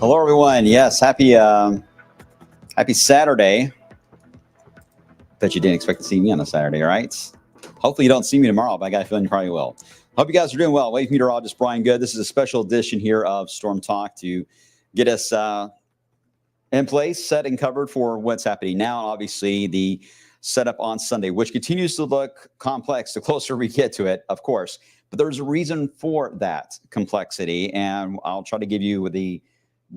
Hello, everyone. Yes, happy Saturday. Bet you didn't expect to see me on a Saturday, right? Hopefully you don't see me tomorrow, but I got a feeling you probably will. Hope you guys are doing well. Wave meteorologist Brian Good. This is a special edition here of Storm Talk to get us in place, set and covered for what's happening now. And obviously the setup on Sunday, which continues to look complex the closer we get to it, of course. But there's a reason for that complexity, and I'll try to give you the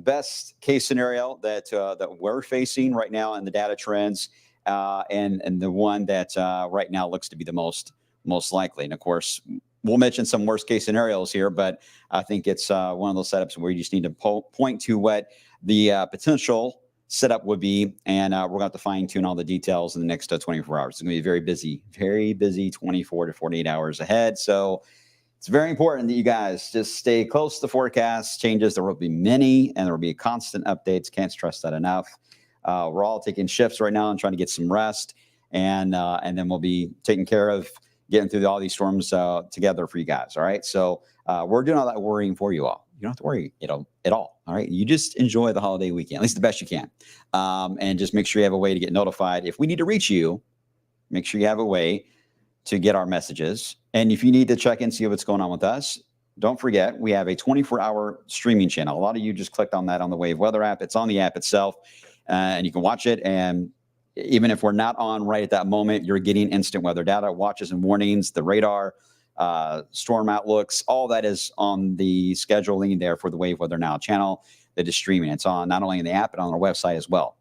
best case scenario that we're facing right now in the data trends, and the one that right now looks to be the most likely. And of course, we'll mention some worst case scenarios here, but I think it's one of those setups where you just need to point to what the potential setup would be, and we're going to have to fine tune all the details in the next 24 hours. It's going to be very busy 24 to 48 hours ahead. So it's very important that you guys just stay close to the forecast changes. There will be many, and there will be constant updates. Can't stress that enough. We're all taking shifts right now and trying to get some rest, and then we'll be taking care of getting through all these storms together for you guys. All right. So we're doing all that worrying for you all. You don't have to worry at all. All right. You just enjoy the holiday weekend, at least the best you can. And just make sure you have a way to get notified. If we need to reach you, make sure you have a way to get our messages. And if you need to check in, see what's going on with us, don't forget, we have a 24-hour streaming channel. A lot of you just clicked on that on the Wave Weather app. It's on the app itself, and you can watch it. And even if we're not on right at that moment, you're getting instant weather data, watches and warnings, the radar, storm outlooks, all that is on the scheduling there for the Wave Weather Now channel that is streaming. It's on not only in the app, but on our website as well.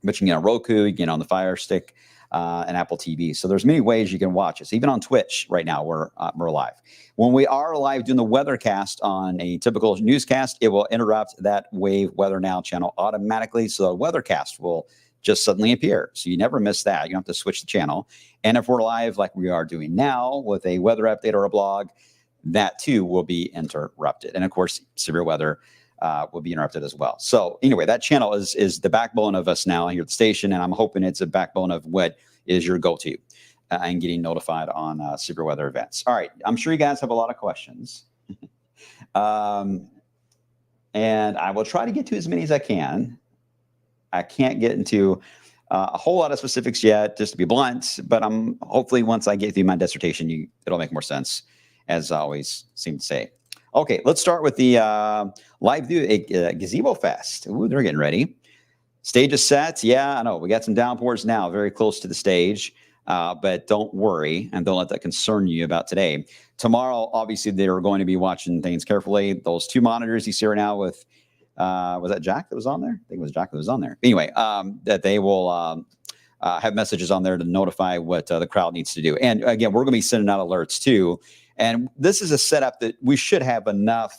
But you can get on Roku, you can get on the Fire Stick, and Apple TV. So there's many ways you can watch us. Even on Twitch right now, we're live. When we are live doing the weathercast on a typical newscast, it will interrupt that Wave Weather Now channel automatically. So the weathercast will just suddenly appear. So you never miss that. You don't have to switch the channel. And if we're live like we are doing now with a weather update or a blog, that too will be interrupted. And of course, severe weather will be interrupted as well. So anyway, that channel is the backbone of us now here at the station, and I'm hoping it's a backbone of what is your go-to and getting notified on severe weather events. All right, I'm sure you guys have a lot of questions, and I will try to get to as many as I can. I can't get into a whole lot of specifics yet, just to be blunt, but I'm hopefully once I get through my dissertation, it'll make more sense, as I always seem to say. Okay, let's start with the live view Gazebo Fest. Ooh, they're getting ready. Stage is set. Yeah, I know. We got some downpours now, very close to the stage. But don't worry, and don't let that concern you about today. Tomorrow, obviously, they're going to be watching things carefully. Those two monitors you see right now with, was that Jack that was on there? I think it was Jack that was on there. Anyway, that they will have messages on there to notify what the crowd needs to do. And again, we're going to be sending out alerts too. And this is a setup that we should have enough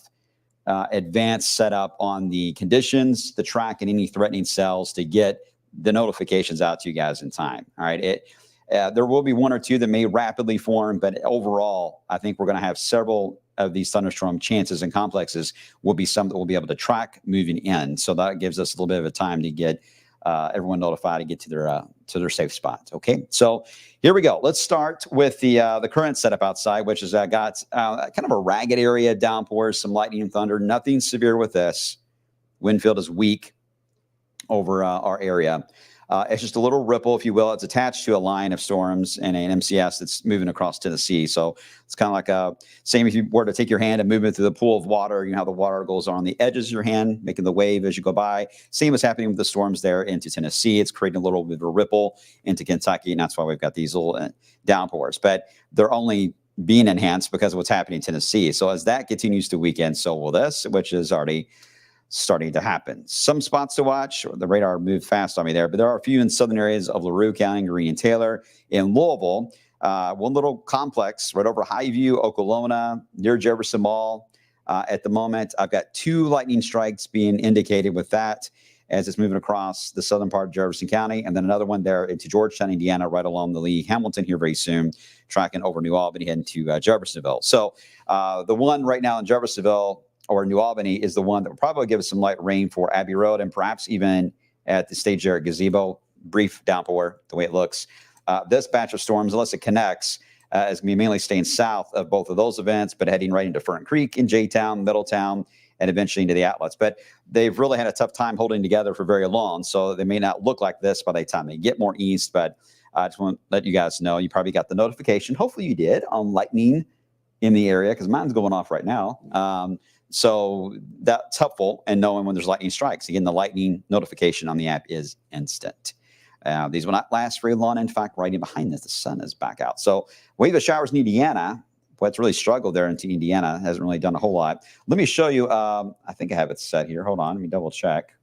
advanced setup on the conditions, the track, and any threatening cells to get the notifications out to you guys in time. All right. There will be one or two that may rapidly form, but overall, I think we're going to have several of these thunderstorm chances and complexes will be some that we'll be able to track moving in. So that gives us a little bit of a time to get everyone notified to get to their safe spots. Okay, so here we go. Let's start with the current setup outside, which has got kind of a ragged area, downpours, some lightning and thunder. Nothing severe with this. Wind field is weak over our area. It's just a little ripple, if you will. It's attached to a line of storms and an MCS that's moving across Tennessee. So it's kind of like same if you were to take your hand and move it through the pool of water. You know how the water goes on the edges of your hand, making the wave as you go by. Same is happening with the storms there into Tennessee. It's creating a little bit of a ripple into Kentucky, and that's why we've got these little downpours. But they're only being enhanced because of what's happening in Tennessee. So as that continues to weaken, so will this, which is already starting to happen. Some spots to watch. The radar moved fast on me there, but there are a few in southern areas of LaRue County, Greene and Taylor. In Louisville, one little complex right over Highview, Okolona, near Jefferson Mall. At the moment, I've got 2 lightning strikes being indicated with that as it's moving across the southern part of Jefferson County, and then another one there into Georgetown, Indiana, right along the Lee Hamilton here very soon, tracking over New Albany, heading to Jeffersonville. So the one right now in Jeffersonville or New Albany is the one that will probably give us some light rain for Abbey Road and perhaps even at the stage there at Gazebo. Brief downpour, the way it looks. This batch of storms, unless it connects, is going to be mainly staying south of both of those events, but heading right into Fern Creek in J-Town, Middletown, and eventually into the outlets. But they've really had a tough time holding together for very long, so they may not look like this by the time they get more east. But I just want to let you guys know, you probably got the notification. Hopefully you did on lightning in the area, because mine's going off right now. So that's helpful, and knowing when there's lightning strikes. Again, the lightning notification on the app is instant. These will not last very long. In fact, right in behind this, the sun is back out. So wave of showers in Indiana. Boy, it's really struggled there into Indiana. Hasn't really done a whole lot. Let me show you. I think I have it set here. Hold on. Let me double check.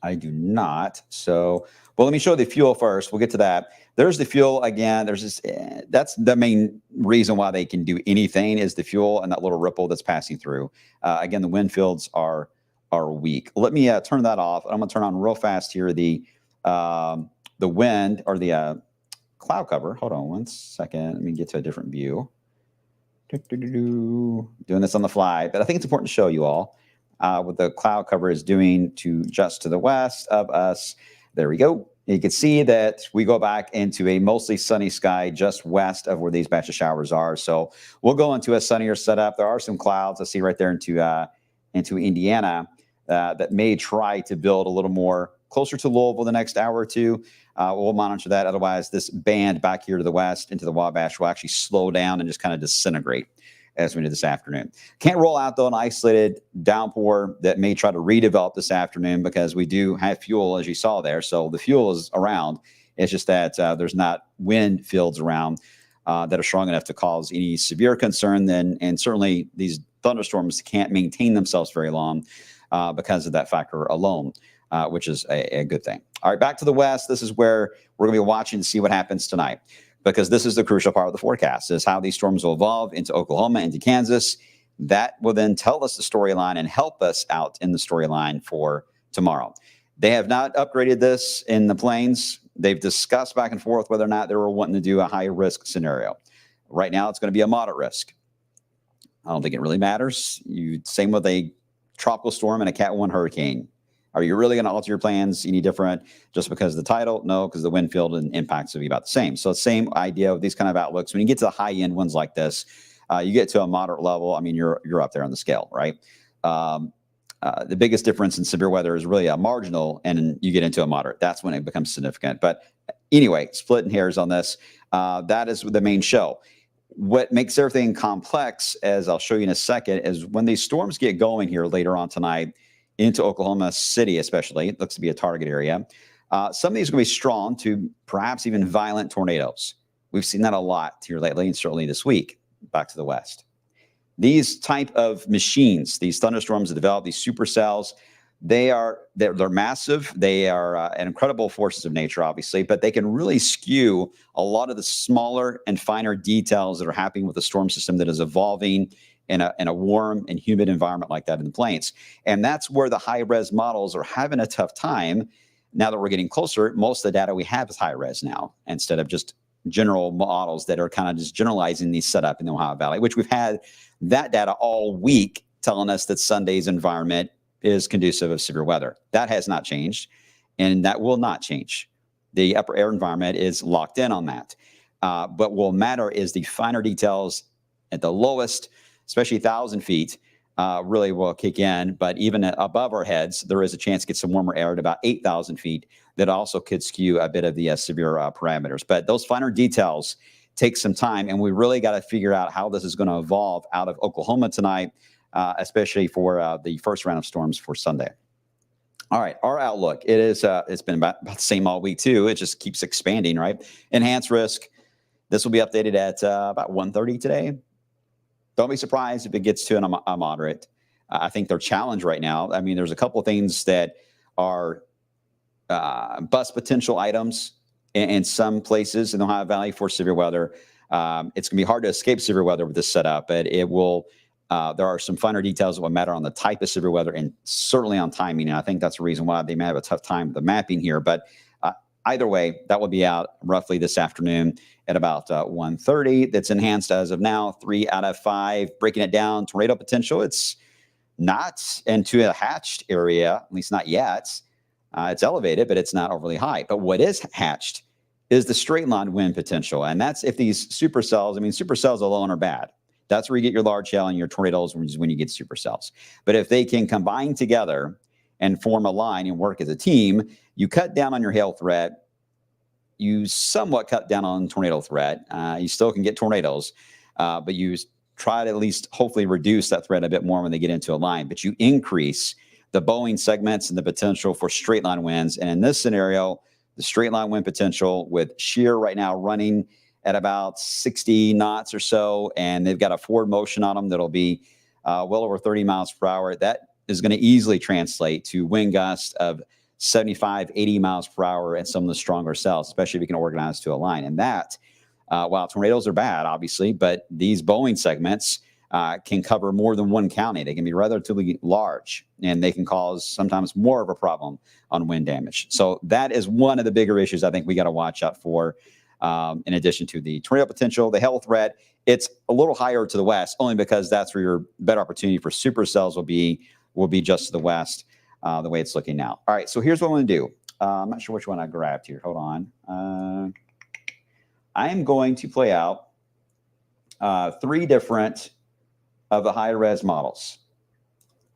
I do not. So, well, let me show the fuel first. We'll get to that. There's the fuel again. There's this. That's the main reason why they can do anything, is the fuel and that little ripple that's passing through. Again, the wind fields are weak. Let me turn that off. I'm going to turn on real fast here the wind, or the cloud cover. Hold on one second. Let me get to a different view. Doing this on the fly, but I think it's important to show you all what the cloud cover is doing to just to the west of us. There we go. You can see that we go back into a mostly sunny sky just west of where these batch of showers are. So we'll go into a sunnier setup. There are some clouds I see right there into Indiana that may try to build a little more closer to Louisville the next hour or two. We'll monitor that. Otherwise, this band back here to the west into the Wabash will actually slow down and just kind of disintegrate as we do this afternoon. Can't roll out, though, an isolated downpour that may try to redevelop this afternoon, because we do have fuel, as you saw there. So the fuel is around. It's just that there's not wind fields around that are strong enough to cause any severe concern. And certainly these thunderstorms can't maintain themselves very long because of that factor alone, which is a good thing. All right, back to the west. This is where we're going to be watching to see what happens tonight, because this is the crucial part of the forecast, is how these storms will evolve into Oklahoma, into Kansas. That will then tell us the storyline and help us out in the storyline for tomorrow. They have not upgraded this in the plains. They've discussed back and forth whether or not they were wanting to do a high risk scenario. Right now, it's going to be a moderate risk. I don't think it really matters. Same with a tropical storm and a Cat 1 hurricane. Are you really going to alter your plans any different just because of the title? No, because the wind field and impacts will be about the same. So same idea with these kind of outlooks. When you get to the high end ones like this, you get to a moderate level. I mean, you're up there on the scale, right? The biggest difference in severe weather is really a marginal, and you get into a moderate. That's when it becomes significant. But anyway, splitting hairs on this. That is the main show. What makes everything complex, as I'll show you in a second, is when these storms get going here later on tonight, into Oklahoma City especially, it looks to be a target area. Some of these are going to be strong to perhaps even violent tornadoes. We've seen that a lot here lately, and certainly this week, back to the west. These type of machines, these thunderstorms that develop, these supercells, they're massive. They are an incredible forces of nature, obviously, but they can really skew a lot of the smaller and finer details that are happening with the storm system that is evolving in a warm and humid environment like that in the plains. And that's where the high-res models are having a tough time. Now that we're getting closer, most of the data we have is high-res now, instead of just general models that are kind of just generalizing these setup in the Ohio Valley, which we've had that data all week telling us that Sunday's environment is conducive of severe weather. That has not changed, and that will not change. The upper air environment is locked in on that. But what will matter is the finer details at the lowest, especially 1,000 feet, really will kick in. But even above our heads, there is a chance to get some warmer air at about 8,000 feet that also could skew a bit of the severe parameters. But those finer details take some time, and we really got to figure out how this is going to evolve out of Oklahoma tonight, especially for the first round of storms for Sunday. All right, our outlook. It's been about the same all week, too. It just keeps expanding, right? Enhanced risk. This will be updated at about 1:30 today. Don't be surprised if it gets to a moderate. I think their challenge right now, I mean, there's a couple of things that are bust potential items in some places in the Ohio Valley for severe weather. It's going to be hard to escape severe weather with this setup, but it will. There are some finer details that will matter on the type of severe weather and certainly on timing. And I think that's the reason why they may have a tough time with the mapping here. But either way, that will be out roughly this afternoon at about 1:30. That's enhanced as of now, 3 out of 5. Breaking it down, tornado potential, it's not into a hatched area, at least not yet. It's elevated, but it's not overly high. But what is hatched is the straight line wind potential. And that's if these supercells, I mean, supercells alone are bad. That's where you get your large hail and your tornadoes, which is when you get supercells. But if they can combine together and form a line and work as a team, you cut down on your hail threat. You somewhat cut down on tornado threat. You still can get tornadoes, but you try to at least hopefully reduce that threat a bit more when they get into a line. But you increase the bowing segments and the potential for straight line winds. And in this scenario, the straight line wind potential with shear right now running at about 60 knots or so, and they've got a forward motion on them that'll be well over 30 miles per hour. That is going to easily translate to wind gusts of 75, 80 miles per hour and some of the stronger cells, especially if you can organize to a line. And that, while tornadoes are bad, obviously, but these bowing segments can cover more than one county. They can be relatively large, and they can cause sometimes more of a problem on wind damage. So that is one of the bigger issues I think we got to watch out for. In addition to the tornado potential, the hail threat, it's a little higher to the west, only because that's where your better opportunity for supercells will be just to the west, the way it's looking now. All right, so here's what I'm going to do. I'm not sure which one I grabbed here. Hold on. I am going to play out 3 different of the higher res models.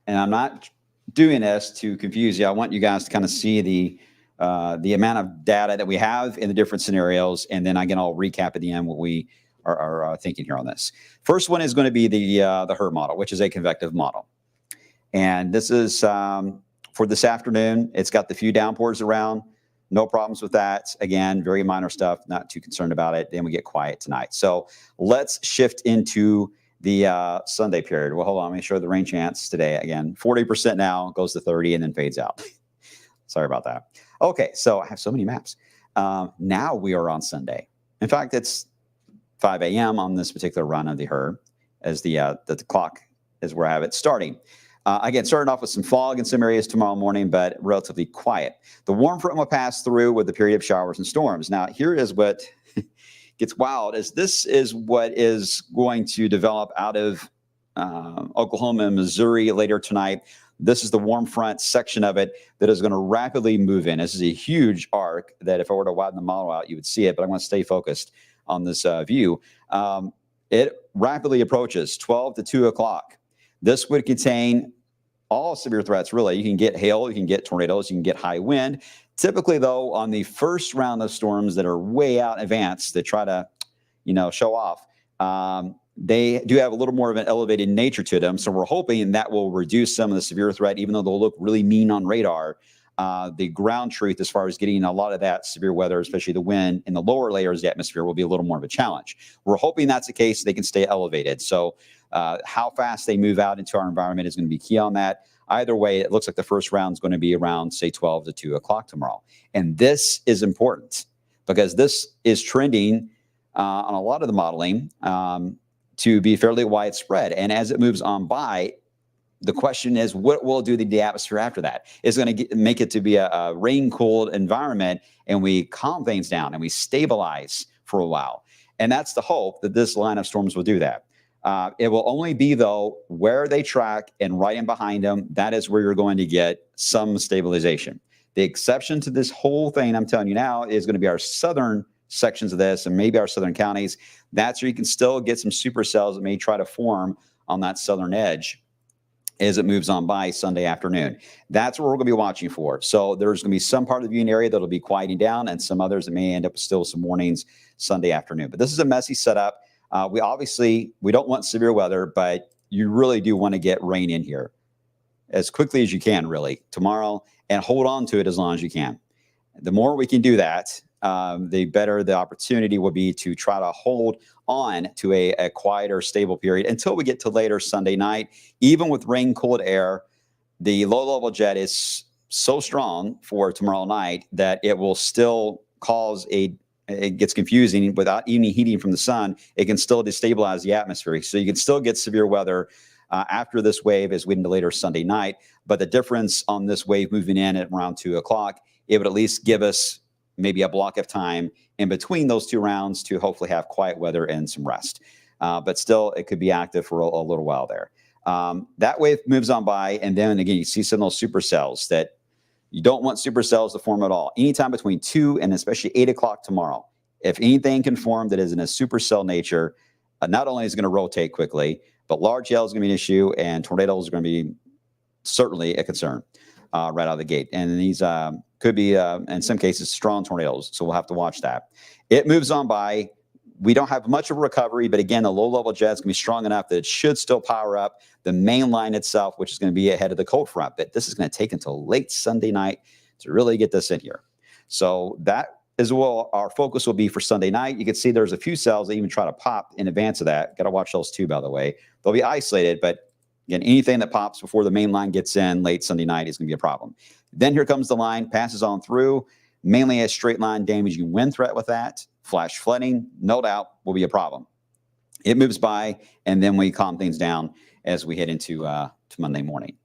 And I'm not doing this to confuse you. I want you guys to kind of see the amount of data that we have in the different scenarios, and then again, I'll recap at the end what we are thinking here on this. First one is going to be the HRRR model, which is a convective model. And this is for this afternoon. It's got the few downpours around. No problems with that. Again, very minor stuff, not too concerned about it. Then we get quiet tonight. So let's shift into the Sunday period. Well, hold on. Let me show the rain chance today. Again, 40% now, goes to 30 and then fades out. Sorry about that. Okay, so I have so many maps. Now we are on Sunday. In fact, it's 5 a.m. on this particular run of the HRRR, as the clock is where I have it starting. Again, starting off with some fog in some areas tomorrow morning, but relatively quiet. The warm front will pass through with a period of showers and storms. Now, here is what gets wild, is this is what is going to develop out of Oklahoma and Missouri later tonight. This is the warm front section of it that is going to rapidly move in. This is a huge arc that if I were to widen the model out, you would see it, but I'm going to stay focused on this view. It rapidly approaches 12 to 2 o'clock. This would contain all severe threats, really. You can get hail, you can get tornadoes, you can get high wind. Typically, though, on the first round of storms that are way out in advance that try to, show off, they do have a little more of an elevated nature to them. So we're hoping that will reduce some of the severe threat, even though they'll look really mean on radar. The ground truth, as far as getting a lot of that severe weather, especially the wind in the lower layers of the atmosphere, will be a little more of a challenge. We're hoping that's the case. They can stay elevated. So how fast they move out into our environment is going to be key on that. Either way, it looks like the first round is going to be around, say, 12 to 2 o'clock tomorrow. And this is important because this is trending on a lot of the modeling to be fairly widespread. And as it moves on by, the question is, what will it do to the atmosphere after that? It's going to make it to be a rain-cooled environment, and we calm things down and we stabilize for a while. And that's the hope, that this line of storms will do that. It will only be, though, where they track and right in behind them. That is where you're going to get some stabilization. The exception to this whole thing, I'm telling you now, is going to be our southern sections of this and maybe our southern counties. That's where you can still get some supercells that may try to form on that southern edge as it moves on by Sunday afternoon. That's what we're going to be watching for. So there's going to be some part of the viewing area that'll be quieting down, and some others that may end up still some warnings Sunday afternoon. But this is a messy setup. We don't want severe weather, but you really do want to get rain in here as quickly as you can, really, tomorrow, and hold on to it as long as you can. The more we can do that, the better the opportunity will be to try to hold on to a quieter, stable period until we get to later Sunday night. Even with rain, cold air, the low-level jet is so strong for tomorrow night that it will still cause it gets confusing without any heating from the sun. It can still destabilize the atmosphere. So you can still get severe weather after this wave as we get into later Sunday night. But the difference on this wave moving in at around 2 o'clock, it would at least give us maybe a block of time in between those two rounds to hopefully have quiet weather and some rest. But still, it could be active for a little while there. That wave moves on by, and then again, you see some of those supercells that you don't want supercells to form at all. Anytime between 2 and especially 8 o'clock tomorrow, if anything can form that is in a supercell nature, not only is it going to rotate quickly, but large hail is going to be an issue, and tornadoes are going to be certainly a concern right out of the gate. And these could be, in some cases, strong tornadoes. So we'll have to watch that. It moves on by. We don't have much of a recovery, but again, the low-level jet is going to be strong enough that it should still power up the main line itself, which is going to be ahead of the cold front. But this is going to take until late Sunday night to really get this in here. So that is what our focus will be for Sunday night. You can see there's a few cells that even try to pop in advance of that. Got to watch those too, by the way. They'll be isolated, but again, anything that pops before the main line gets in late Sunday night is going to be a problem. Then here comes the line, passes on through, mainly a straight line damaging wind threat with that. Flash flooding, no doubt, will be a problem. It moves by, and then we calm things down as we head into to Monday morning.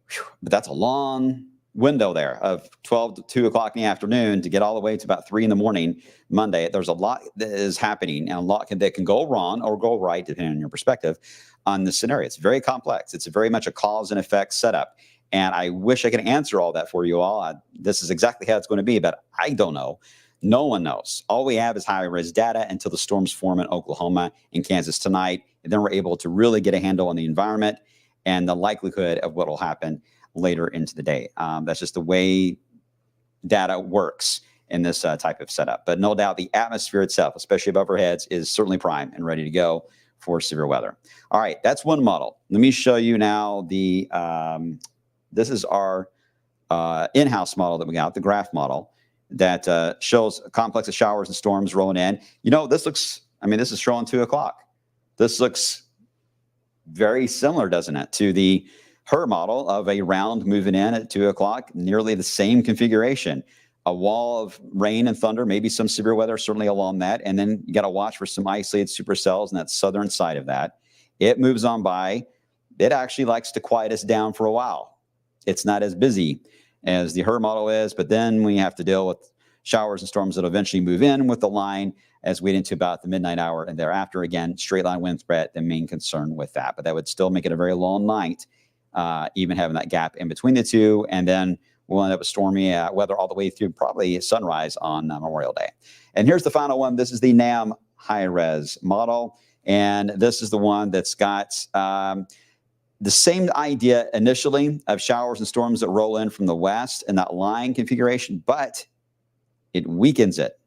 Whew. But that's a long window there of 12 to 2 o'clock in the afternoon to get all the way to about 3 in the morning Monday. There's a lot that is happening, and a lot that can go wrong or go right, depending on your perspective on this scenario. It's very complex. It's very much a cause and effect setup. And I wish I could answer all that for you all. This is exactly how it's going to be, but I don't know. No one knows. All we have is high-res data until the storms form in Oklahoma and Kansas tonight. And then we're able to really get a handle on the environment and the likelihood of what will happen later into the day. That's just the way data works in this type of setup. But no doubt the atmosphere itself, especially above our heads, is certainly prime and ready to go for severe weather. All right, that's one model. Let me show you now the, this is our in-house model that we got, the graph model, that shows a complex of showers and storms rolling in. You know, this looks, I mean, this is showing 2 o'clock. This looks very similar, doesn't it, to the HER model of a round moving in at 2 o'clock, nearly the same configuration. A wall of rain and thunder, maybe some severe weather, certainly along that. And then you got to watch for some isolated supercells on that southern side of that. It moves on by. It actually likes to quiet us down for a while. It's not as busy as the HER model is, but then we have to deal with showers and storms that eventually move in with the line as we get into about the midnight hour and thereafter. Again, straight line wind threat, the main concern with that. But that would still make it a very long night, even having that gap in between the two. And then we'll end up with stormy weather all the way through probably sunrise on Memorial Day. And here's the final one. This is the NAM high-res model. And this is the one that's got the same idea initially of showers and storms that roll in from the west and that line configuration, but it weakens it.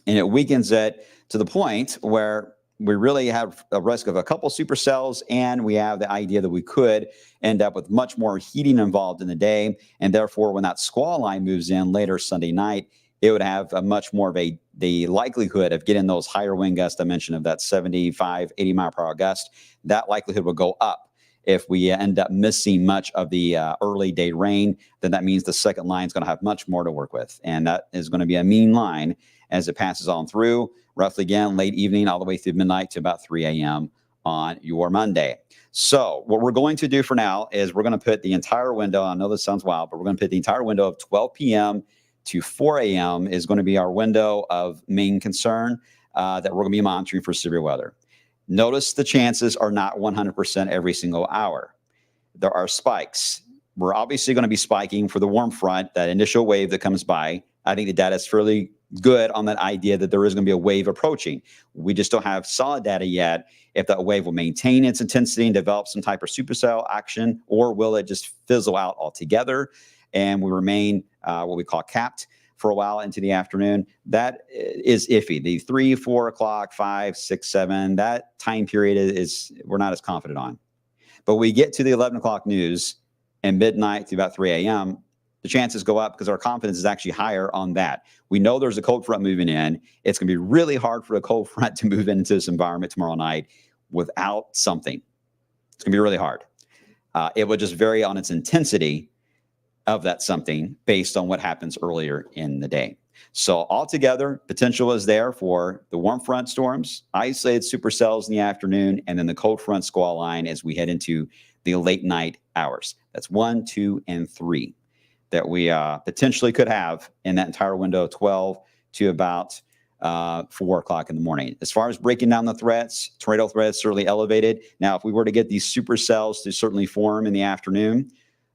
And it weakens it to the point where we really have a risk of a couple supercells, and we have the idea that we could end up with much more heating involved in the day. And therefore, when that squall line moves in later Sunday night, it would have a much more of the likelihood of getting those higher wind gusts I mentioned of that 75, 80 mile per hour gust. That likelihood will go up. If we end up missing much of the early day rain, then that means the second line is going to have much more to work with. And that is going to be a mean line as it passes on through, roughly again, late evening, all the way through midnight to about 3 a.m. on your Monday. So what we're going to do for now is we're going to put the entire window, I know this sounds wild, but we're going to put the entire window of 12 p.m. to 4 a.m. is going to be our window of main concern that we're going to be monitoring for severe weather. Notice the chances are not 100% every single hour. There are spikes. We're obviously going to be spiking for the warm front, that initial wave that comes by. I think the data is fairly good on that idea that there is going to be a wave approaching. We just don't have solid data yet if that wave will maintain its intensity and develop some type of supercell action, or will it just fizzle out altogether and we remain what we call capped for a while into the afternoon. That is iffy. The 3, 4 o'clock, 5, 6, 7, that time period is we're not as confident on. But we get to the 11 o'clock news and midnight to about 3 a.m., the chances go up because our confidence is actually higher on that. We know there's a cold front moving in. It's going to be really hard for a cold front to move into this environment tomorrow night without something. It's going to be really hard. It will just vary on its intensity of that something based on what happens earlier in the day. So altogether, potential is there for the warm front storms, isolated supercells in the afternoon, and then the cold front squall line as we head into the late night hours. That's 1, 2, and 3 that we potentially could have in that entire window, 12 to about 4 o'clock in the morning. As far as breaking down the threats, tornado threats certainly elevated. Now, if we were to get these supercells to certainly form in the afternoon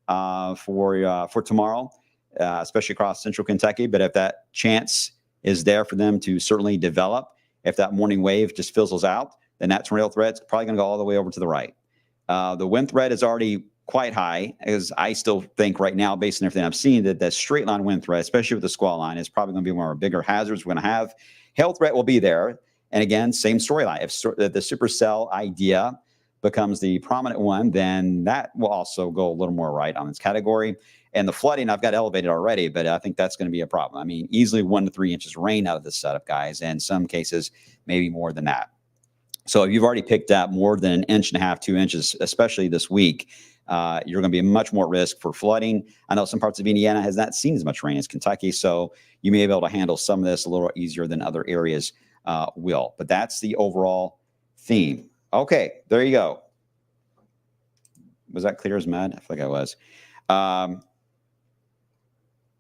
for tomorrow, especially across central Kentucky, but if that chance is there for them to certainly develop, if that morning wave just fizzles out, then that tornado threat's probably going to go all the way over to the right. The wind threat is already quite high, as I still think right now, based on everything I've seen, that that straight line wind threat, especially with the squall line, is probably going to be one of our bigger hazards we're going to have. Hail threat will be there. And again, same storyline. If the supercell idea becomes the prominent one, then that will also go a little more right on this category. And the flooding, I've got elevated already, but I think that's going to be a problem. I mean, easily 1 to 3 inches rain out of this setup, guys, and in some cases, maybe more than that. So if you've already picked up more than 1.5 inches, 2 inches, especially this week, you're going to be much more risk for flooding. I know some parts of Indiana has not seen as much rain as Kentucky, so you may be able to handle some of this a little easier than other areas will. But that's the overall theme. Okay, there you go. Was that clear as mud? I feel like I was. I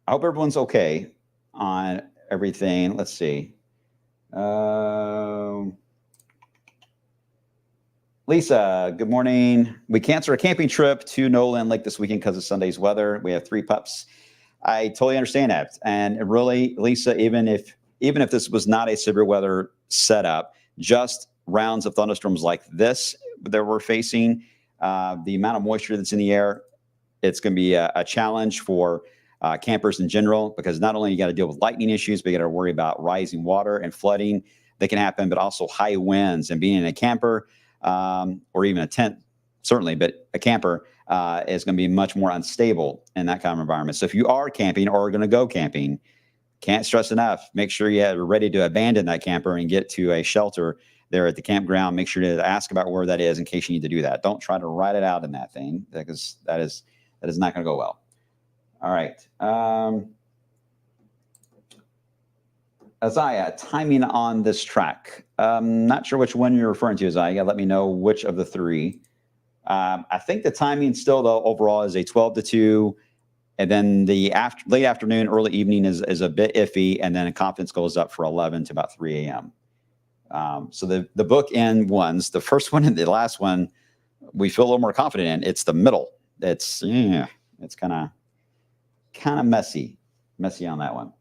hope everyone's okay on everything. Let's see. Lisa, good morning. We canceled our camping trip to Nolan Lake this weekend because of Sunday's weather. We have 3 pups. I totally understand that. And really, Lisa, even if this was not a severe weather setup, just rounds of thunderstorms like this that we're facing, the amount of moisture that's in the air, it's going to be a challenge for campers in general, because not only you got to deal with lightning issues, but you got to worry about rising water and flooding that can happen, but also high winds. And being in a camper or even a tent, certainly, but a camper is going to be much more unstable in that kind of environment. So if you are camping or going to go camping, can't stress enough, make sure you're ready to abandon that camper and get to a shelter there at the campground. Make sure to ask about where that is in case you need to do that. Don't try to ride it out in that thing, because that is not going to go well. All right. Isaiah, timing on this track. Not sure which one you're referring to, Isaiah. Let me know which of the 3. I think the timing still, though, overall is a 12 to 2. And then the late afternoon, early evening is a bit iffy. And then confidence goes up for 11 to about 3 a.m. So the bookend ones, the first one and the last one, we feel a little more confident in. It's the middle. It's kind of messy on that one.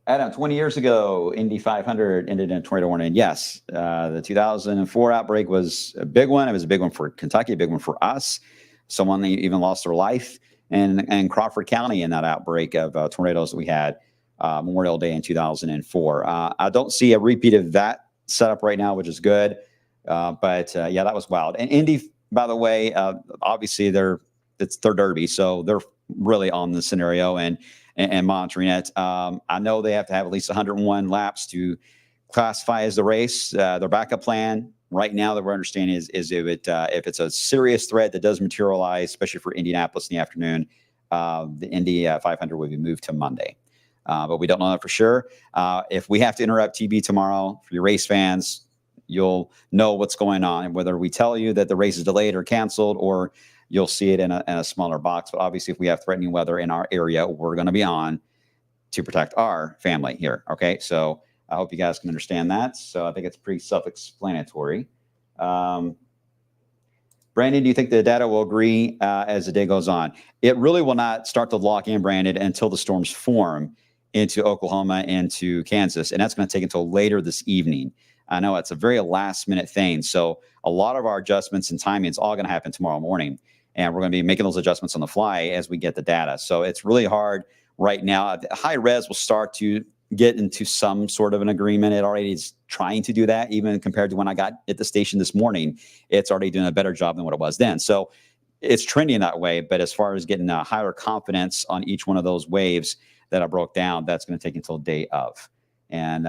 Adam, 20 years ago, Indy 500 ended in a tornado warning. Yes, the 2004 outbreak was a big one. It was a big one for Kentucky, a big one for us. Someone even lost their life in Crawford County in that outbreak of tornadoes that we had Memorial Day in 2004. I don't see a repeat of that setup right now, which is good. But yeah, that was wild. And Indy, by the way, obviously it's their derby, so they're really on the scenario and monitoring it. I know they have to have at least 101 laps to classify as the race. Their backup plan right now that we're understanding is if it's a serious threat that does materialize, especially for Indianapolis in the afternoon, the Indy 500 will be moved to Monday. But we don't know that for sure. If we have to interrupt TB tomorrow, for your race fans, you'll know what's going on, and whether we tell you that the race is delayed or canceled, or you'll see it in a smaller box. But obviously, if we have threatening weather in our area, we're going to be on to protect our family here. Okay, so I hope you guys can understand that. So I think it's pretty self-explanatory. Brandon, do you think the data will agree as the day goes on? It really will not start to lock in, Brandon, until the storms form into Oklahoma, into Kansas, and that's going to take until later this evening. I know it's a very last-minute thing, so a lot of our adjustments and timing is all going to happen tomorrow morning, and we're going to be making those adjustments on the fly as we get the data. So it's really hard right now. High res will start to get into some sort of an agreement. It already is trying to do that, even compared to when I got at the station this morning. It's already doing a better job than what it was then. So it's trending that way, but as far as getting a higher confidence on each one of those waves that I broke down, that's going to take until day of. And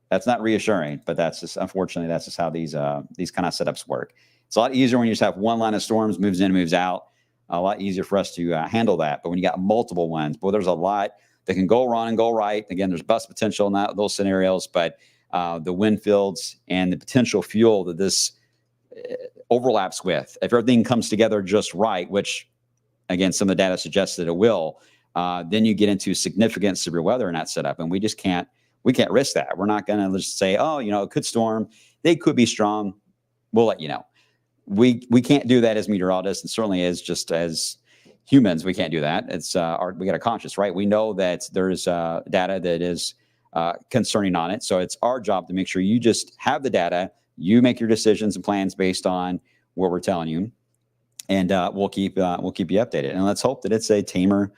that's not reassuring, but that's just, unfortunately, that's just how these kind of setups work. It's a lot easier when you just have one line of storms, moves in, moves out. A lot easier for us to handle that. But when you got multiple ones, boy, there's a lot that can go wrong and go right. Again, there's bust potential in those scenarios, but the wind fields and the potential fuel that this overlaps with, if everything comes together just right, which, again, some of the data suggests that it will, then you get into significant severe weather in that setup. And we just can't risk that. We're not going to just say, oh, it could storm. They could be strong. We'll let you know. We can't do that as meteorologists, and certainly as just as humans, we can't do that. It's we got a conscience, right? We know that there's data that is concerning on it. So it's our job to make sure you just have the data, you make your decisions and plans based on what we're telling you, and we'll keep you updated. And let's hope that it's a tamer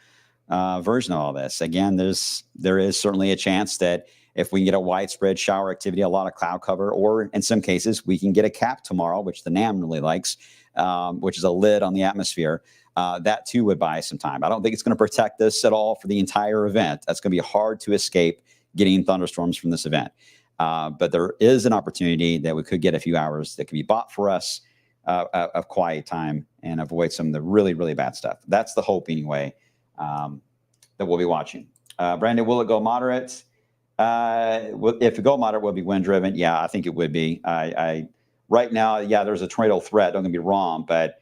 version of all this. Again, there is certainly a chance that if we can get a widespread shower activity, a lot of cloud cover, or in some cases we can get a cap tomorrow, which the NAM really likes, which is a lid on the atmosphere. That too would buy some time. I don't think it's going to protect us at all for the entire event. That's going to be hard to escape getting thunderstorms from this event. But there is an opportunity that we could get a few hours that could be bought for us of quiet time and avoid some of the really, really bad stuff. That's the hope anyway, that we'll be watching. Brandon, will it go moderate? If it go moderate, will it be wind driven? Yeah, I think it would be. Right now, yeah, there's a tornado threat. Don't get me wrong, but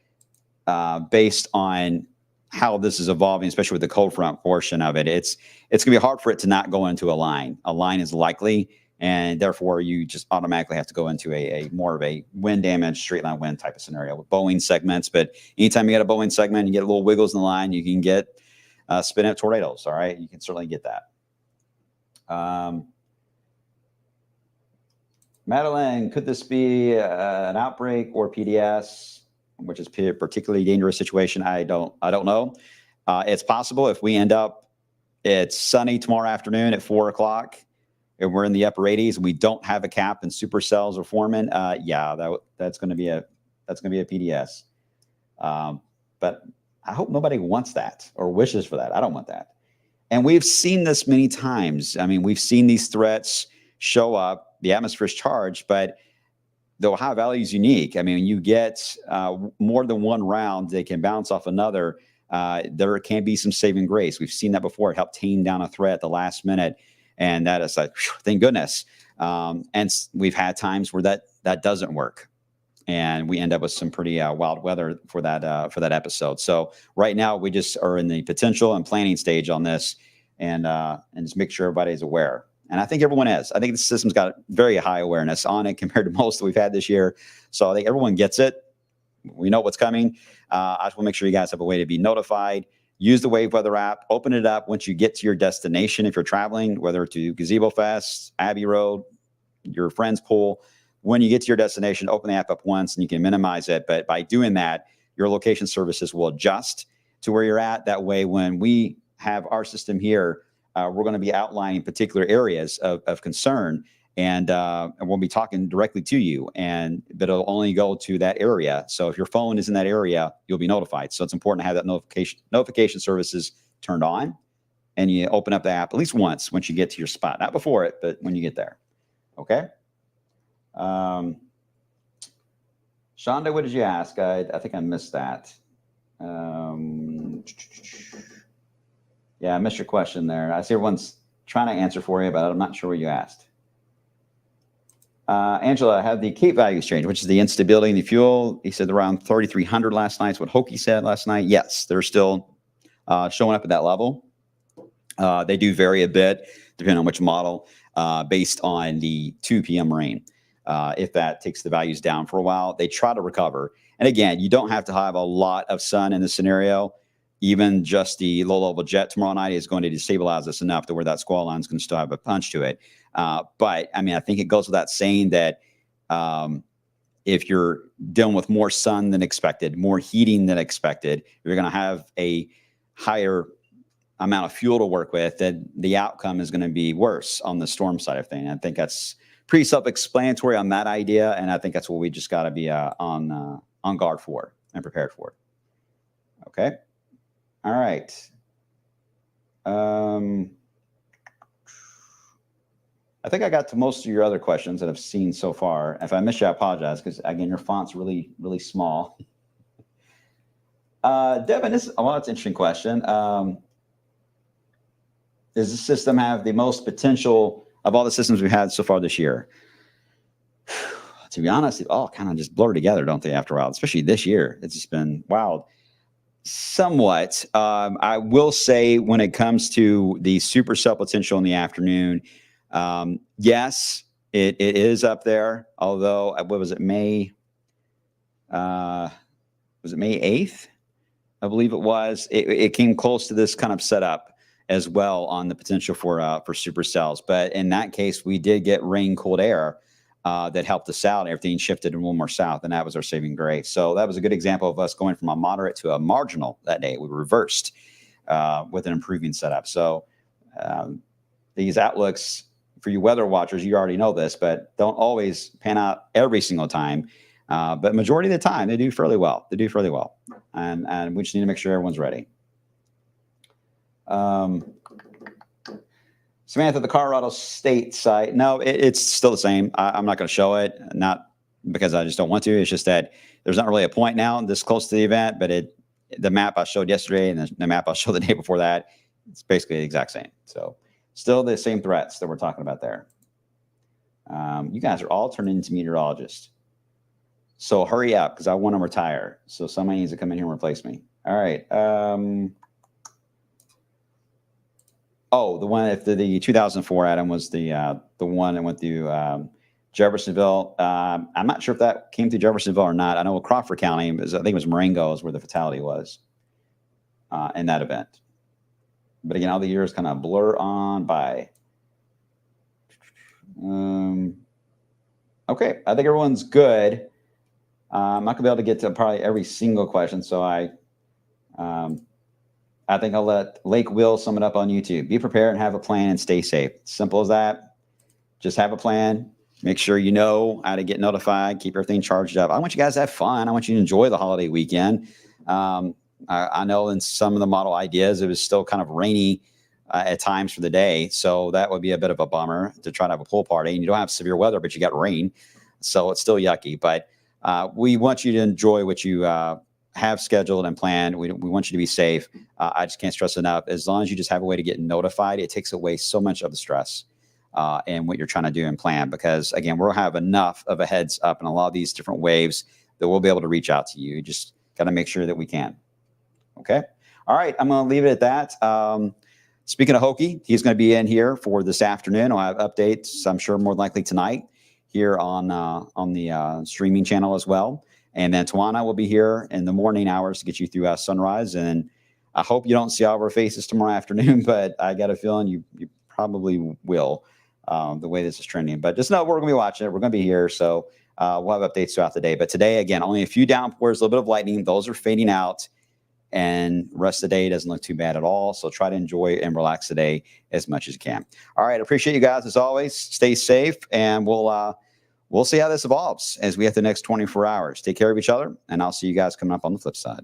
based on how this is evolving, especially with the cold front portion of it, it's going to be hard for it to not go into a line. A line is likely, and therefore you just automatically have to go into a more of a wind damage, straight line wind type of scenario with Boeing segments. But anytime you get a Boeing segment, you get little wiggles in the line, you can get spin up tornadoes. All right, you can certainly get that. Madeline, could this be an outbreak or PDS, which is a particularly dangerous situation? I don't know. It's possible if we end up, it's sunny tomorrow afternoon at 4 o'clock and we're in the upper 80s and we don't have a cap and supercells are forming. Yeah, that's going to be a PDS. But I hope nobody wants that or wishes for that. I don't want that. And we've seen this many times. I mean, we've seen these threats show up. The atmosphere is charged, but the Ohio Valley is unique. I mean, you get more than one round, they can bounce off another. There can be some saving grace. We've seen that before. It helped tame down a threat at the last minute. And that is like, whew, thank goodness. And we've had times where that doesn't work. And we end up with some pretty wild weather for that episode. So right now we just are in the potential and planning stage on this, and just make sure everybody's aware. And I think everyone is. I think the system's got very high awareness on it compared to most that we've had this year. So I think everyone gets it. We know what's coming. I just want to make sure you guys have a way to be notified. Use the Wave Weather app. Open it up once you get to your destination if you're traveling, whether to Gazebo Fest, Abbey Road, your friend's pool. When you get to your destination, open the app up once and you can minimize it. But by doing that, your location services will adjust to where you're at. That way, when we have our system here, we're going to be outlining particular areas of concern, and we'll be talking directly to you, but it'll only go to that area. So if your phone is in that area, you'll be notified. So it's important to have that notification services turned on, and you open up the app at least once you get to your spot. Not before it, but when you get there. Okay? Shonda, what did you ask? I think I missed that. Yeah, I missed your question there. I see everyone's trying to answer for you, but I'm not sure what you asked. Angela, have the Cape values changed, which is the instability in the fuel? He said around 3,300 last night. That's what Hokie said last night. Yes, they're still showing up at that level. They do vary a bit depending on which model, based on the 2 p.m. rain. If that takes the values down for a while, they try to recover. And again, you don't have to have a lot of sun in the scenario. Even just the low-level jet tomorrow night is going to destabilize us enough to where that squall line is going to still have a punch to it. But, I mean, I think it goes without saying that if you're dealing with more sun than expected, more heating than expected, you're going to have a higher amount of fuel to work with, then the outcome is going to be worse on the storm side of things. I think that's pretty self-explanatory on that idea, and I think that's what we just got to be on guard for and prepared for. Okay. All right. I think I got to most of your other questions that I've seen so far. If I missed you, I apologize, because again, your font's really, really small. Devin, that's an interesting question. Does the system have the most potential of all the systems we've had so far this year? To be honest, it all kind of just blur together, don't they, after a while, especially this year. It's just been wild. Somewhat. I will say when it comes to the supercell potential in the afternoon, yes, it is up there. Although, what was it, May 8th? I believe it was. It came close to this kind of setup. as well on the potential for supercells. But in that case, we did get rain, cold air that helped us out. Everything shifted a little more south, and that was our saving grace. So that was a good example of us going from a moderate to a marginal that day. We reversed with an improving setup. So these outlooks for you weather watchers, you already know this, but don't always pan out every single time. But majority of the time, they do fairly well. They do fairly well. And we just need to make sure everyone's ready. Samantha, the Colorado State site. No, it's still the same. I'm not going to show it, not because I just don't want to. It's just that there's not really a point now this close to the event, but the map I showed yesterday and the map I showed the day before that, it's basically the exact same. So still the same threats that we're talking about there. You guys are all turning into meteorologists. So hurry up because I want to retire. So somebody needs to come in here and replace me. All right. Oh, the one after the 2004 Adam was the one that went through Jeffersonville. I'm not sure if that came through Jeffersonville or not. I know Crawford County, I think it was Marengo is where the fatality was in that event. But again, all the years kind of blur on by. Okay, I think everyone's good. I'm not gonna be able to get to probably every single question, so I think I'll let Lake Will sum it up on YouTube. Be prepared and have a plan and stay safe. Simple as that. Just have a plan. Make sure you know how to get notified. Keep everything charged up. I want you guys to have fun. I want you to enjoy the holiday weekend. I know in some of the model ideas, it was still kind of rainy at times for the day. So that would be a bit of a bummer to try to have a pool party. And you don't have severe weather, but you got rain. So it's still yucky. But we want you to enjoy what you have scheduled and planned. We want you to be safe. I just can't stress enough. As long as you just have a way to get notified, it takes away so much of the stress and what you're trying to do and plan. Because again, we'll have enough of a heads up in a lot of these different waves that we'll be able to reach out to you. Just got to make sure that we can. Okay. All right. I'm going to leave it at that. Speaking of Hokie, he's going to be in here for this afternoon. I'll have updates, I'm sure, more likely tonight here on the streaming channel as well. And then Tawana will be here in the morning hours to get you through sunrise. And I hope you don't see all of our faces tomorrow afternoon, but I got a feeling you probably will the way this is trending. But just know we're going to be watching it. We're going to be here. So we'll have updates throughout the day. But today, again, only a few downpours, a little bit of lightning. Those are fading out. And the rest of the day doesn't look too bad at all. So try to enjoy and relax today as much as you can. All right. Appreciate you guys as always. Stay safe. And we'll see how this evolves as we have the next 24 hours. Take care of each other. And I'll see you guys coming up on the flip side.